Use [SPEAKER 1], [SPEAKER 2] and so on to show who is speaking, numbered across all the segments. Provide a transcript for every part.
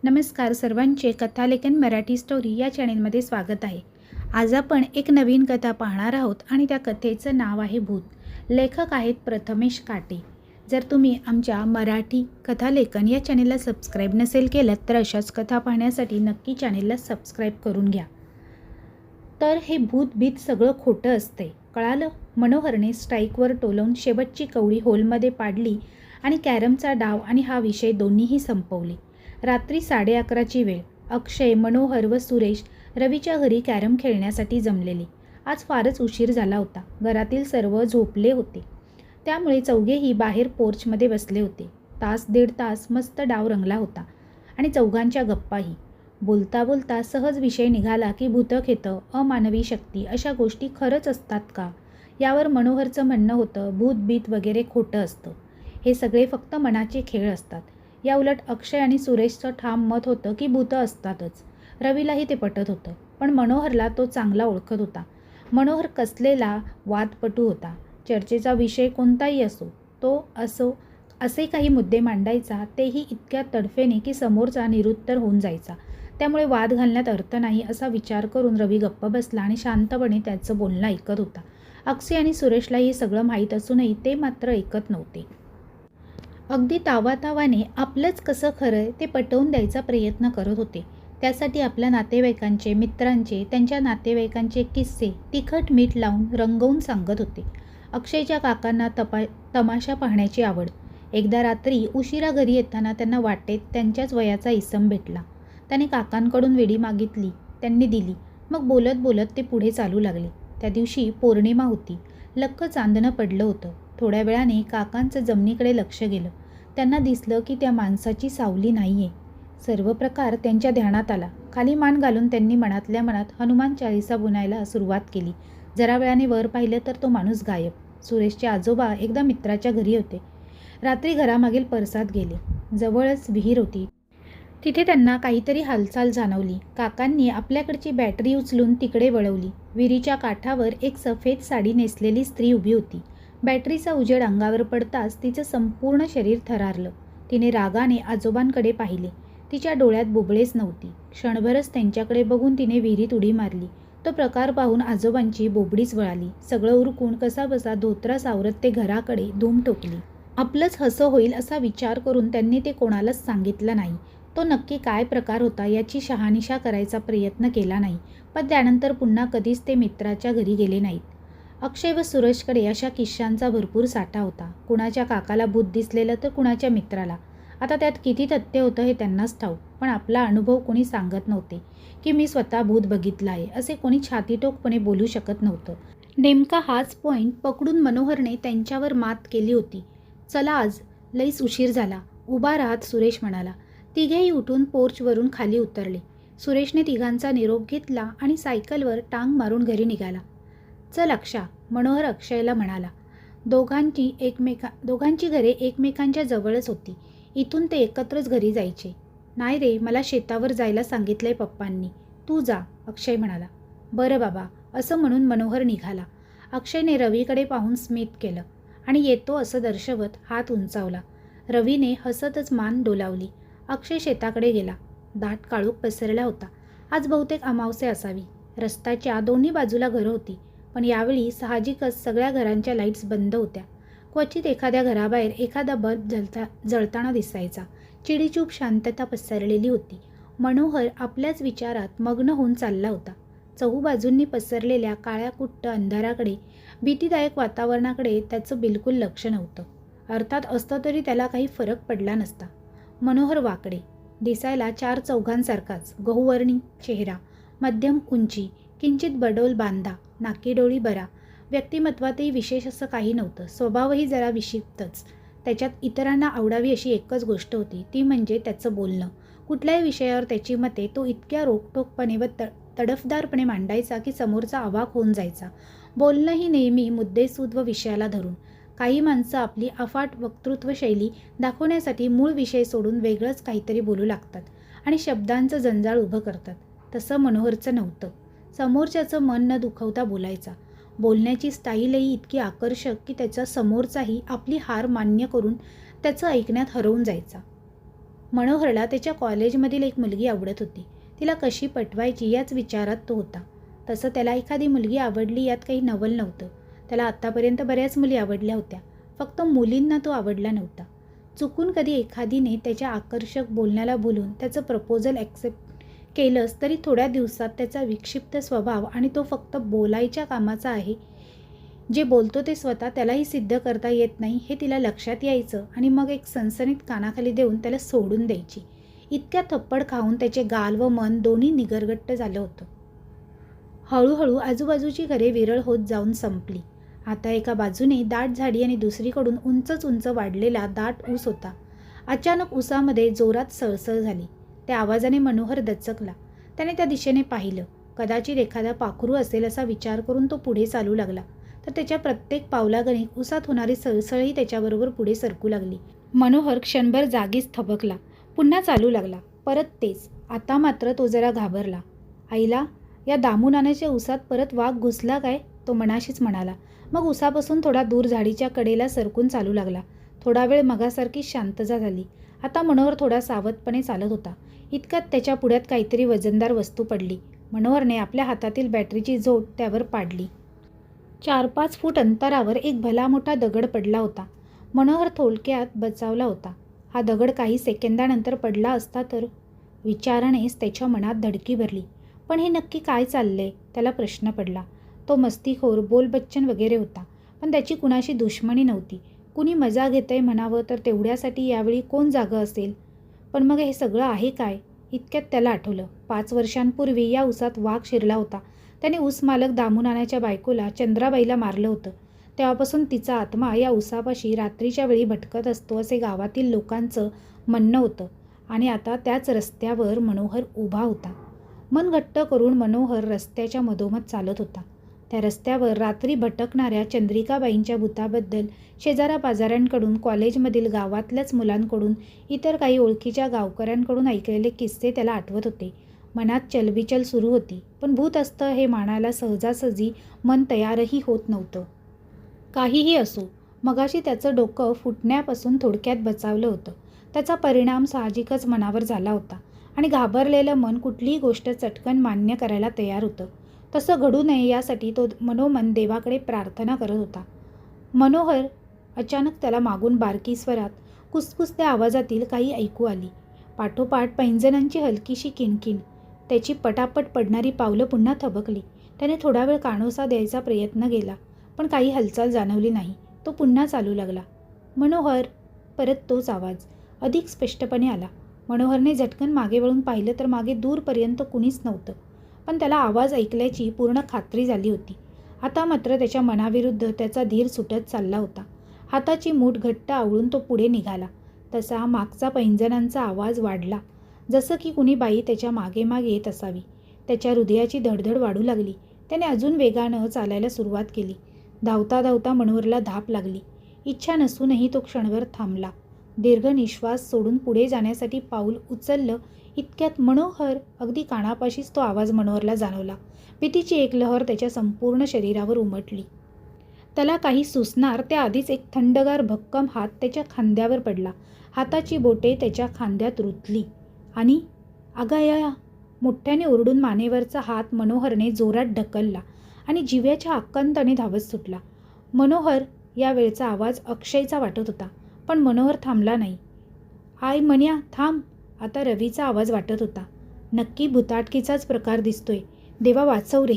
[SPEAKER 1] नमस्कार सर्वांचे कथालेखन मराठी स्टोरी या चॅनेलमध्ये स्वागत आहे. आज आपण एक नवीन कथा पाहणार आहोत आणि त्या कथेचं नाव आहे भूत. लेखक आहेत प्रथमेश काटे. जर तुम्ही आमच्या मराठी कथालेखन या चॅनेलला सबस्क्राईब नसेल केलं तर अशाच कथा पाहण्यासाठी नक्की चॅनेलला सबस्क्राईब करून घ्या. तर हे भूत सगळं खोटं असतंय कळालं. मनोहरने स्ट्राईकवर टोलवून शेवटची कवडी होलमध्ये पाडली आणि कॅरमचा डाव आणि हा विषय दोन्हीही संपवले. रात्री 11:30ची वेळ. अक्षय, मनोहर व सुरेश रवीच्या घरी कॅरम खेळण्यासाठी जमलेले. आज फारच उशीर झाला होता. घरातील सर्व झोपले होते, त्यामुळे चौघेही बाहेर पोर्चमध्ये बसले होते. तास दीड तास मस्त डाव रंगला होता आणि चौघांच्या गप्पाही. बोलता बोलता सहज विषय निघाला की भूतखेतं, अमानवी शक्ती अशा गोष्टी खरंच असतात का? यावर मनोहरचं म्हणणं होतं भूत वगैरे खोटं असतं. हे सगळे फक्त मनाचे खेळ असतात. या उलट अक्षय आणि सुरेशचं ठाम मत होतं की भूतं असतातच. रवीलाही ते पटत होतं, पण मनोहरला तो चांगला ओळखत होता. मनोहर कसलेला वादपटू होता. चर्चेचा विषय कोणताही असो, तो असे काही मुद्दे मांडायचा, तेही इतक्या तडफेने की समोरचा निरुत्तर होऊन जायचा. त्यामुळे वाद घालण्यात अर्थ नाही असा विचार करून रवी गप्प बसला आणि शांतपणे त्याचं बोलणं ऐकत होता. अक्षय आणि सुरेशला हे सगळं माहीत असूनही ते मात्र ऐकत नव्हते. अगदी तावातावाने आपलंच कसं खरं ते पटवून द्यायचा प्रयत्न करत होते. त्यासाठी आपल्या नातेवाईकांचे, मित्रांचे, त्यांच्या नातेवाईकांचे किस्से तिखट मीठ लावून रंगवून सांगत होते. अक्षयच्या काकांना तमाशा पाहण्याची आवड. एकदा रात्री उशिरा घरी येताना त्यांना वाटेत त्यांच्याच वयाचा इसम भेटला. त्याने काकांकडून वेडी मागितली. त्यांनी दिली. मग बोलत बोलत ते पुढे चालू लागले. त्या दिवशी पौर्णिमा होती. लख्ख चांदणं पडलं होतं. थोड्या वेळाने काकांचं जमिनीकडे लक्ष गेलं. त्यांना दिसलं की त्या माणसाची सावली नाहीये. सर्व प्रकार त्यांच्या ध्यानात आला. खाली मान घालून त्यांनी मनातल्या मनात हनुमान चालीसा बुनायला सुरुवात केली. जरा वेळाने वर पाहिलं तर तो माणूस गायब. सुरेशचे आजोबा एकदा मित्राच्या घरी होते. रात्री घरामागील परसात गेले. जवळच विहीर होती. तिथे त्यांना काहीतरी हालचाल जाणवली. काकांनी आपल्याकडची बॅटरी उचलून तिकडे वळवली. विहिरीच्या काठावर एक सफेद साडी नेसलेली स्त्री उभी होती. बॅटरीचा उजेड अंगावर पडताच तिचं संपूर्ण शरीर थरारलं. तिने रागाने आजोबांकडे पाहिले. तिच्या डोळ्यात बुबळेच नव्हती. क्षणभरच त्यांच्याकडे बघून तिने विहिरीत उडी मारली. तो प्रकार पाहून आजोबांची बोबडीच वळाली. सगळं उरकून कसाबसा धोतरा सावरत ते घराकडे धूम ठोकली. आपलंच हसं होईल असा विचार करून त्यांनी ते कोणालाच सांगितलं नाही. तो नक्की काय प्रकार होता याची शहानिशा करायचा प्रयत्न केला नाही. पण त्यानंतर पुन्हा कधीच ते मित्राच्या घरी गेले नाहीत. अक्षय व सुरेशकडे अशा किस्सांचा भरपूर साठा होता. कुणाच्या काकाला भूत दिसलेलं तर कुणाच्या मित्राला. आता त्यात किती तथ्य होतं हे त्यांनाच ठाऊक. पण आपला अनुभव कोणी सांगत नव्हते की मी स्वतः भूत बघितलं आहे असे कोणी छातीटोकपणे बोलू शकत नव्हतं. नेमका हाच पॉईंट पकडून मनोहरने त्यांच्यावर मात केली होती. चला आज लईच उशीर झाला. उभा राहत सुरेश म्हणाला. तिघेही उठून पोर्चवरून खाली उतरले. सुरेशने तिघांचा निरोप घेतला आणि सायकलवर टांग मारून घरी निघाला. चल अक्षा, मनोहर अक्षयला म्हणाला. दोघांची घरे एकमेकांच्या जवळच होती. इथून ते एकत्रच घरी जायचे. नाही रे, मला शेतावर जायला सांगितलंय पप्पांनी. तू जा, अक्षय म्हणाला. बरं बाबा, असं म्हणून मनोहर निघाला. अक्षयने रवीकडे पाहून स्मित केलं आणि येतो असं दर्शवत हात उंचावला. रवीने हसतच मान डोलावली. अक्षय शेताकडे गेला. दाट काळोख पसरला होता. आज बहुतेक अमावस्या असावी. रस्त्याच्या दोन्ही बाजूला घरं होती, पण यावेळी साहजिकच सगळ्या घरांच्या लाईट्स बंद होत्या. क्वचित एखाद्या घराबाहेर एखादा बल्ब जळताना दिसायचा. चिडीचूप शांतता पसरलेली होती. मनोहर आपल्याच विचारात मग्न होऊन चालला होता. चहूबाजूंनी पसरलेल्या काळ्या कुट्ट अंधाराकडे, भीतीदायक वातावरणाकडे त्याचं बिलकुल लक्ष नव्हतं. अर्थात असतं तरी त्याला काही फरक पडला नसता. मनोहर वाकडे, दिसायला 4 चौघांसारखाच. गहूवर्णी चेहरा, मध्यम उंची, किंचित बडोल बांधा, नाकी डोळी बरा. व्यक्तिमत्वातही विशेष असं काही नव्हतं. स्वभावही जरा विक्षिप्तच. त्याच्यात इतरांना आवडावी अशी एकच गोष्ट होती, ती म्हणजे त्याचं बोलणं. कुठल्याही विषयावर त्याची मते तो इतक्या रोखठोकपणे व तडफदारपणे मांडायचा की समोरचा अवाक होऊन जायचा. बोलणंही नेहमी मुद्देसूद व विषयाला धरून. काही माणसं आपली अफाट वक्तृत्व शैली दाखवण्यासाठी मूळ विषय सोडून वेगळंच काहीतरी बोलू लागतात आणि शब्दांचं जंजाळ उभं करतात. तसं मनोहरचं नव्हतं. समोरच्याचं मन न दुखवता बोलायचा. बोलण्याची स्टाईलही इतकी आकर्षक की त्याचा समोरचाही आपली हार मान्य करून त्याचं ऐकण्यात हरवून जायचा. मनोहरला त्याच्या कॉलेजमधील एक मुलगी आवडत होती. तिला कशी पटवायची याच विचारात तो होता. तसं त्याला एखादी मुलगी आवडली यात काही नवल नव्हतं. त्याला आत्तापर्यंत बऱ्याच मुली आवडल्या होत्या, फक्त मुलींना तो आवडला नव्हता. चुकून कधी एखादीने त्याच्या आकर्षक बोलण्याला बोलून त्याचं प्रपोजल ॲक्सेप्ट केलंच तरी थोड्या दिवसात त्याचा विक्षिप्त स्वभाव आणि तो फक्त बोलायच्या कामाचा आहे, जे बोलतो ते स्वतः त्यालाही सिद्ध करता येत नाही हे तिला लक्षात यायचं आणि मग एक सणसणीत कानाखाली देऊन त्याला सोडून द्यायची. इतक्या थप्पड खाऊन त्याचे गाल व मन दोन्ही निगरगट्ट झालं होतं. हळूहळू आजूबाजूची घरे विरळ होत जाऊन संपली. आता एका बाजूने दाट झाडी आणि दुसरीकडून उंचच उंच वाढलेला दाट ऊस होता. अचानक ऊसामध्ये जोरात सळसळ झाली. त्या आवाजाने मनोहर दचकला. त्याने त्या दिशेने पाहिलं. कदाचित एखादा पाखरू असेल असा विचार करून तो पुढे चालू लागला, तर त्याच्या प्रत्येक पावलागणिक ऊसात होणारी सळसळही त्याच्याबरोबर पुढे सरकू लागली. मनोहर क्षणभर जागीच थबकला. पुन्हा चालू लागला. परत तेच. आता मात्र तो जरा घाबरला. आईला, या दामुनानाच्या ऊसात परत वाघ घुसला काय, तो मनाशीच म्हणाला. मग ऊसापासून थोडा दूर झाडीच्या कडेला सरकून चालू लागला. थोडा वेळ मगासारखी शांतता झाली. आता मनोहर थोडा सावधपणे चालत होता. इतक्यात त्याच्या पुढ्यात काहीतरी वजनदार वस्तू पडली. मनोहरने आपल्या हातातील बॅटरीची झोट त्यावर पाडली. 4-5 फूट अंतरावर एक भला मोठा दगड पडला होता. मनोहर थोडक्यात बचावला होता. हा दगड काही सेकंदानंतर पडला असता तर, विचारानेच त्याच्या मनात धडकी भरली. पण हे नक्की काय चाललंय, त्याला प्रश्न पडला. तो मस्तीखोर, बोलबच्चन वगैरे होता, पण त्याची कुणाशी दुश्मनी नव्हती. कुणी मजा घेतंय म्हणावं तर तेवढ्यासाठी यावेळी कोण जागं असेल. पण मग हे सगळं आहे काय? इतक्यात त्याला आठवलं. 5 वर्षांपूर्वी या ऊसात वाघ शिरला होता. त्याने ऊस मालक दामुनानाच्या बायकोला, चंद्राबाईला मारलं होतं. तेव्हापासून तिचा आत्मा या ऊसापाशी रात्रीच्या वेळी भटकत असतो असे गावातील लोकांचं म्हणणं होतं. आणि आता त्याच रस्त्यावर मनोहर उभा होता. मन घट्ट करून मनोहर रस्त्याच्या मधोमध चालत होता. त्या रस्त्यावर रात्री भटकणाऱ्या चंद्रिकाबाईंच्या भूताबद्दल शेजाऱ्यापाजाऱ्यांकडून, कॉलेजमधील गावातल्याच मुलांकडून, इतर काही ओळखीच्या गावकऱ्यांकडून ऐकलेले किस्से त्याला आठवत होते. मनात चलबिचल सुरू होती. पण भूत असतं हे मानायला सहजासहजी मन तयारही होत नव्हतं. काहीही असो, मगाशी त्याचं डोकं फुटण्यापासून थोडक्यात बचावलं होतं. त्याचा परिणाम साहजिकच मनावर झाला होता आणि घाबरलेलं मन कुठलीही गोष्ट चटकन मान्य करायला तयार होतं. तसं घडू नये यासाठी तो मनोमन देवाकडे प्रार्थना करत होता. मनोहर अचानक त्याला मागून बारकी स्वरात कुसकुसत्या आवाजातील काही ऐकू आली. पाठोपाठ पैंजणांची हलकीशी किणकिण. त्याची पटापट पडणारी पावलं पुन्हा थबकली. त्याने थोडा वेळ कानोसा द्यायचा प्रयत्न केला, पण काही हालचाल जाणवली नाही. तो पुन्हा चालू लागला. मनोहर. परत तोच आवाज अधिक स्पष्टपणे आला. मनोहरने झटकन मागे वळून पाहिलं तर मागे दूरपर्यंत कुणीच नव्हतं. पण त्याला आवाज ऐकल्याची पूर्ण खात्री झाली होती. आता मात्र त्याच्या मनाविरुद्ध त्याचा धीर सुटत चालला होता. हाताची मूठ घट्ट आवळून तो पुढे निघाला. तसा मागचा पैंजणांचा आवाज वाढला, जसं की कुणी बाई त्याच्या मागे मागे येत असावी. त्याच्या हृदयाची धडधड वाढू लागली. त्याने अजून वेगानं चालायला सुरुवात केली. धावता धावता मनोहरला धाप लागली. इच्छा नसूनही तो क्षणभर थांबला. दीर्घ निश्वास सोडून पुढे जाण्यासाठी पाऊल उचललं. इतक्यात मनोहर. अगदी कानापाशीच तो आवाज मनोहरला जाणवला. भीतीची एक लहर त्याच्या संपूर्ण शरीरावर उमटली. त्याला काही सुचणार त्याआधीच एक थंडगार भक्कम हात त्याच्या खांद्यावर पडला. हाताची बोटे त्याच्या खांद्यात रुतली आणि आगाया मोठ्याने ओरडून मानेवरचा हात मनोहरने जोरात ढकलला आणि जिव्याच्या आकांताने धावत सुटला. मनोहर. या वेळचा आवाज अक्षयचा वाटत होता, पण मनोहर थांबला नाही. आय मन्या, थांब. आता रवीचा आवाज वाटत होता. नक्की भुताटकीचाच प्रकार दिसतोय. देवा वाचव रे,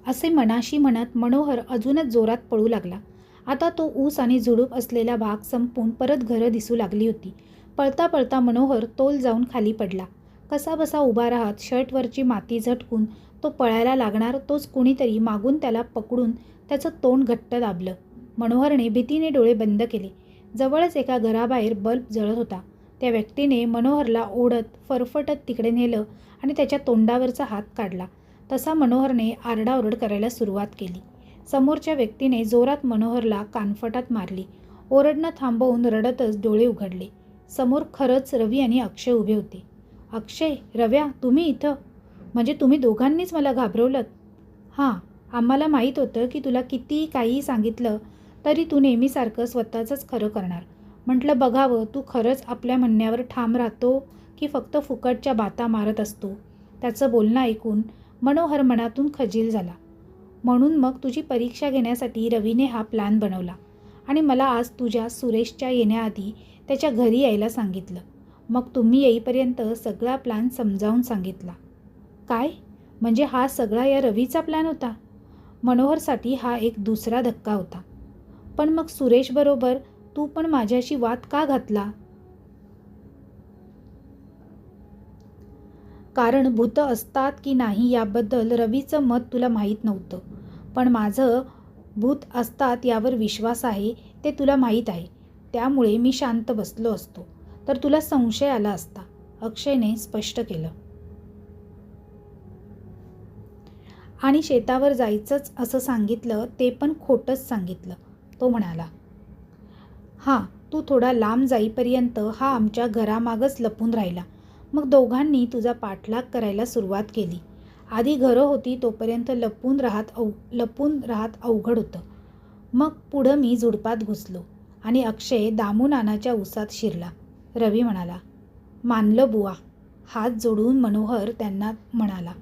[SPEAKER 1] असे मनाशी म्हणत मनोहर अजूनच जोरात पळू लागला. आता तो ऊस आणि झुडूप असलेला भाग संपून परत घरं दिसू लागली होती. पळता पळता मनोहर तोल जाऊन खाली पडला. कसाबसा उभा राहत शर्टवरची माती झटकून तो पळायला लागणार तोच कुणीतरी मागून त्याला पकडून त्याचं तोंड घट्ट दाबलं. मनोहरने भीतीने डोळे बंद केले. जवळच एका घराबाहेर बल्ब जळत होता. त्या व्यक्तीने मनोहरला ओढत फरफटत तिकडे नेलं आणि त्याच्या तोंडावरचा हात काढला. तसा मनोहरने आरडाओरड करायला सुरुवात केली. समोरच्या व्यक्तीने जोरात मनोहरला कानफटात मारली. ओरडणं थांबवून रडतच डोळे उघडले. समोर खरंच रवी आणि अक्षय उभे होते. अक्षय, रव्या, तुम्ही इथं? म्हणजे तुम्ही दोघांनीच मला घाबरवलं? हां, आम्हाला माहीत होतं की तुला कितीही काहीही सांगितलं तरी तू नेहमीसारखं स्वतःचंच खरं करणार. म्हटलं बघावं तू खरंच आपल्या म्हणण्यावर ठाम राहतो की फक्त फुकटच्या बाता मारत असतो. त्याचं बोलणं ऐकून मनोहर मनातून खजील झाला. म्हणून मग तुझी परीक्षा घेण्यासाठी रवीने हा प्लॅन बनवला आणि मला आज तुझ्या सुरेशच्या येण्याआधी त्याच्या घरी यायला सांगितलं. मग तुम्ही येईपर्यंत सगळा प्लॅन समजावून सांगितला. काय? म्हणजे हा सगळा या रवीचा प्लॅन होता? मनोहरसाठी हा एक दुसरा धक्का होता. पण मग सुरेशबरोबर तू पण माझ्याशी वाद का घातला? कारण भूतं असतात की नाही याबद्दल रवीचं मत तुला माहीत नव्हतं. पण माझं भूत असतात यावर विश्वास आहे ते तुला माहीत आहे. त्यामुळे मी शांत बसलो असतो तर तुला संशय आला असता, अक्षयने स्पष्ट केलं. आणि शेतावर जायचंच असं सांगितलं ते पण खोटंच सांगितलं, तो म्हणाला. हां, तू थोडा लांब जाईपर्यंत हा आमच्या घरामागच लपून राहिला. मग दोघांनी तुझा पाठलाग करायला सुरुवात केली. आधी घरं होती तोपर्यंत लपून राहत अवघड होतं. मग पुढं मी झुडपात घुसलो आणि अक्षय दामूनानाच्या उसात शिरला, रवी म्हणाला. मानलं बुवा, हात जोडून मनोहर त्यांना म्हणाला.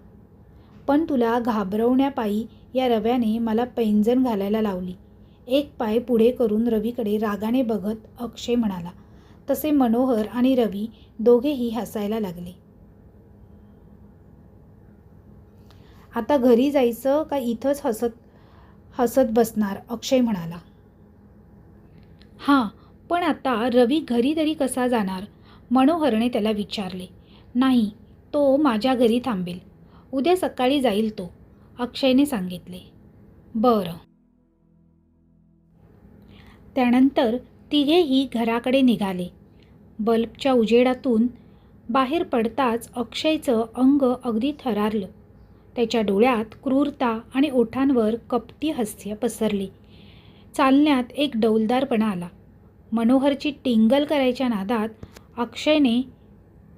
[SPEAKER 1] पण तुला घाबरवण्यापायी या रव्याने मला पैंजण घालायला लावली. एक पाय पुढे करून रवीकडे रागाने बघत अक्षय म्हणाला. तसे मनोहर आणि रवी दोघेही हसायला लागले. आता घरी जायचं का इथंच हसत बसणार? अक्षय म्हणाला. हां, पण आता रवी घरी तरी कसा जाणार? मनोहरने त्याला विचारले. नाही, तो माझ्या घरी थांबेल. उद्या सकाळी जाईल तो, अक्षयने सांगितले. बरं. त्यानंतर तिघेही घराकडे निघाले. बल्बच्या उजेडातून बाहेर पडताच अक्षयचं अंग अगदी थरारलं. त्याच्या डोळ्यात क्रूरता आणि ओठांवर कपटी हास्य पसरले. चालण्यात एक डौलदारपणा आला. मनोहरची टिंगल करायच्या नादात अक्षयने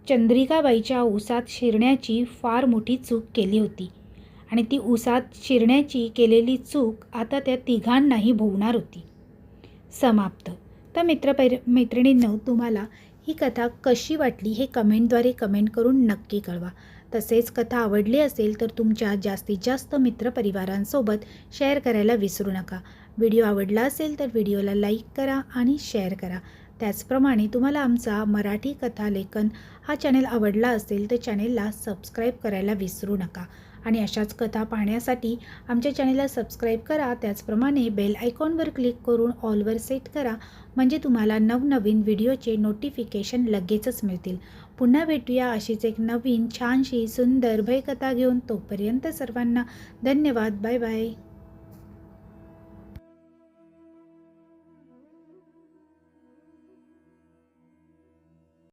[SPEAKER 1] चंद्रिकाबाईच्या उसात शिरण्याची फार मोठी चूक केली होती आणि ती उसात शिरण्याची केलेली चूक आता त्या तिघांनाही भोवणार होती. समाप्त. तर मैत्रिणींनो, तुम्हाला ही कथा कशी वाटली हे कमेंटद्वारे कमेंट करून नक्की कळवा. तसेच कथा आवडली असेल तर तुमच्या जास्तीत जास्त मित्रपरिवारांसोबत शेअर करायला विसरू नका. व्हिडिओ आवडला असेल तर व्हिडिओला लाईक करा आणि शेअर करा. त्याचप्रमाणे तुम्हाला आमचा मराठी कथा लेखन हा चॅनल आवडला असेल तर चॅनेलला सबस्क्राईब करायला विसरू नका. आणि अशाच कथा पाहण्यासाठी आमच्या चॅनेलला सबस्क्राईब करा. त्याचप्रमाणे बेल आयकॉनवर क्लिक करून ऑलवर सेट करा, म्हणजे तुम्हाला नवनवीन व्हिडिओचे नोटिफिकेशन लगेचच मिळतील. पुन्हा भेटूया अशीच एक नवीन छानशी सुंदर भयकथा घेऊन. तोपर्यंत सर्वांना धन्यवाद. Bye bye.